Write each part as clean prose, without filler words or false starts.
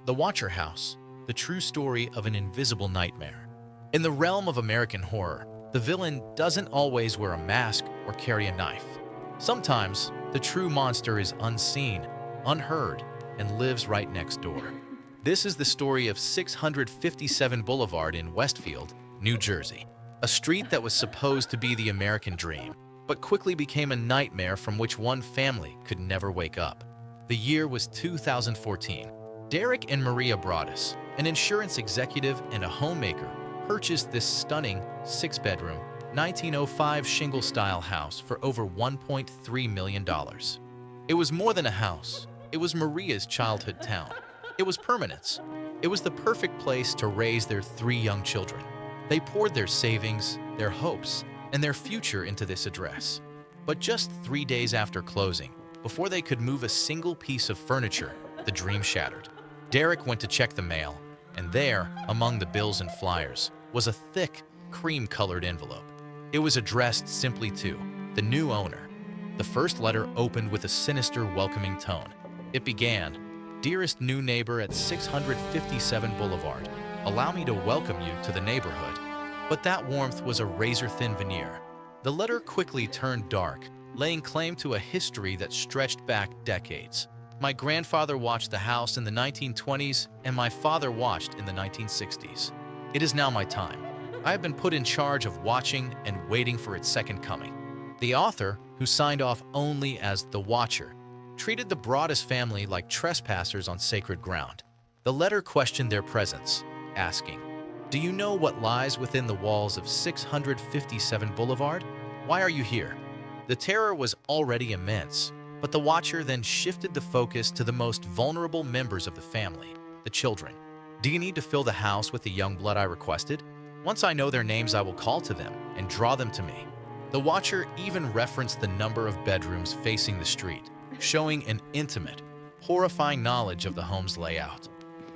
The Watcher House, the true story of an invisible nightmare. In the realm of American horror, the villain doesn't always wear a mask or carry a knife. Sometimes, the true monster is unseen, unheard, and lives right next door. This is the story of 657 Boulevard in Westfield, New Jersey, a street that was supposed to be the American dream, but quickly became a nightmare from which one family could never wake up. The year was 2014. Derek and Maria Broaddus, an insurance executive and a homemaker, purchased this stunning 6-bedroom, 1905 shingle-style house for over $1.3 million. It was more than a house. It was Maria's childhood town. It was permanence. It was the perfect place to raise their 3 young children. They poured their savings, their hopes, and their future into this address. But just 3 days after closing, before they could move a single piece of furniture, the dream shattered. Derek went to check the mail, and there, among the bills and flyers, was a thick, cream-colored envelope. It was addressed simply to the new owner. The first letter opened with a sinister, welcoming tone. It began, "Dearest new neighbor at 657 Boulevard, allow me to welcome you to the neighborhood." But that warmth was a razor-thin veneer. The letter quickly turned dark, laying claim to a history that stretched back decades. My grandfather watched the house in the 1920s, and my father watched in the 1960s. It is now my time. I have been put in charge of watching and waiting for its second coming. The author, who signed off only as the Watcher, treated the Broaddus family like trespassers on sacred ground. The letter questioned their presence, asking, "Do you know what lies within the walls of 657 Boulevard? Why are you here?" The terror was already immense, but the Watcher then shifted the focus to the most vulnerable members of the family, the children. "Do you need to fill the house with the young blood I requested? Once I know their names, I will call to them and draw them to me." The Watcher even referenced the number of bedrooms facing the street, showing an intimate, horrifying knowledge of the home's layout.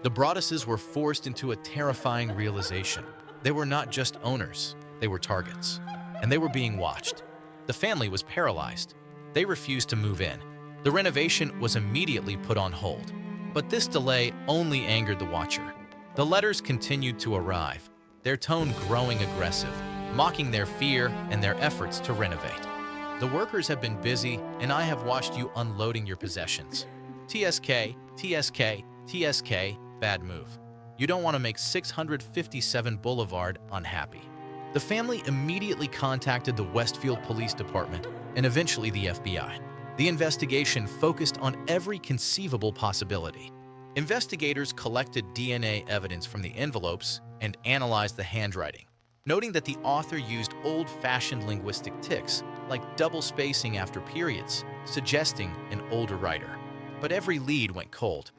The Broadduses were forced into a terrifying realization. They were not just owners, they were targets, and they were being watched. The family was paralyzed. They refused to move in. The renovation was immediately put on hold. But this delay only angered the Watcher. The letters continued to arrive, their tone growing aggressive, mocking their fear and their efforts to renovate. "The workers have been busy, and I have watched you unloading your possessions. TSK, TSK, TSK, bad move. You don't want to make 657 Boulevard unhappy." The family immediately contacted the Westfield Police Department and eventually the FBI. The investigation focused on every conceivable possibility. Investigators collected DNA evidence from the envelopes and analyzed the handwriting, noting that the author used old-fashioned linguistic tics, like double spacing after periods, suggesting an older writer. But every lead went cold.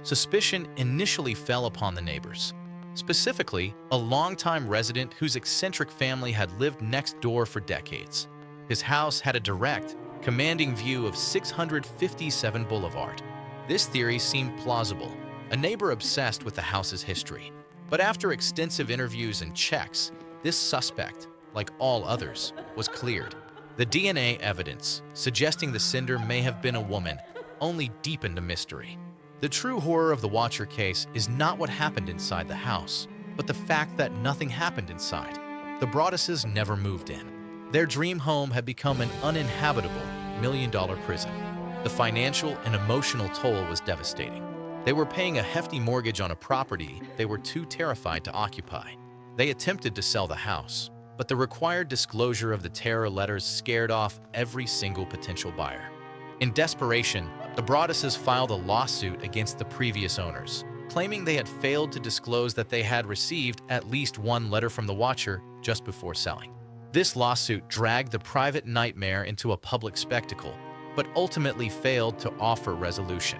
Suspicion initially fell upon the neighbors, specifically a longtime resident whose eccentric family had lived next door for decades. His house had a direct, commanding view of 657 Boulevard. This theory seemed plausible, a neighbor obsessed with the house's history. But after extensive interviews and checks, this suspect, like all others, was cleared. The DNA evidence, suggesting the sender may have been a woman, only deepened the mystery. The true horror of the Watcher case is not what happened inside the house, but the fact that nothing happened inside. The Broadduses never moved in. Their dream home had become an uninhabitable million-dollar prison. The financial and emotional toll was devastating. They were paying a hefty mortgage on a property they were too terrified to occupy. They attempted to sell the house, but the required disclosure of the terror letters scared off every single potential buyer. In desperation, the Broadduses filed a lawsuit against the previous owners, claiming they had failed to disclose that they had received at least one letter from the Watcher just before selling. This lawsuit dragged the private nightmare into a public spectacle, but ultimately failed to offer resolution.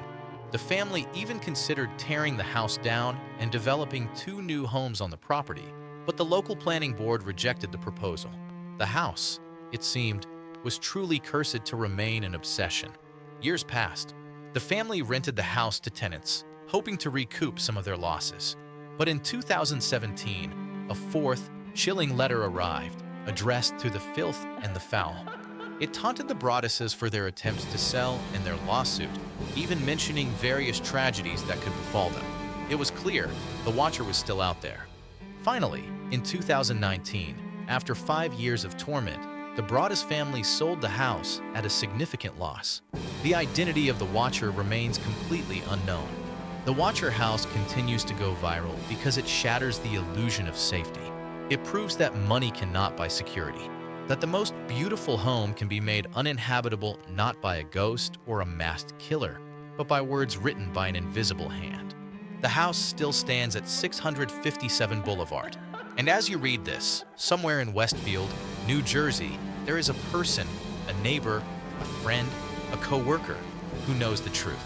The family even considered tearing the house down and developing 2 new homes on the property, but the local planning board rejected the proposal. The house, it seemed, was truly cursed to remain an obsession. Years passed. The family rented the house to tenants, hoping to recoup some of their losses. But in 2017, a fourth, chilling letter arrived, addressed to the filth and the foul. It taunted the Broadduses for their attempts to sell and their lawsuit, even mentioning various tragedies that could befall them. It was clear the Watcher was still out there. Finally, in 2019, after 5 years of torment, the Broaddus family sold the house at a significant loss. The identity of the Watcher remains completely unknown. The Watcher house continues to go viral because it shatters the illusion of safety. It proves that money cannot buy security, that the most beautiful home can be made uninhabitable not by a ghost or a masked killer, but by words written by an invisible hand. The house still stands at 657 Boulevard. And as you read this, somewhere in Westfield, New Jersey, there is a person, a neighbor, a friend, a co-worker who knows the truth.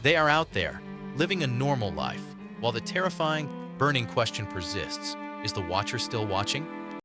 They are out there, living a normal life, while the terrifying, burning question persists: is the Watcher still watching?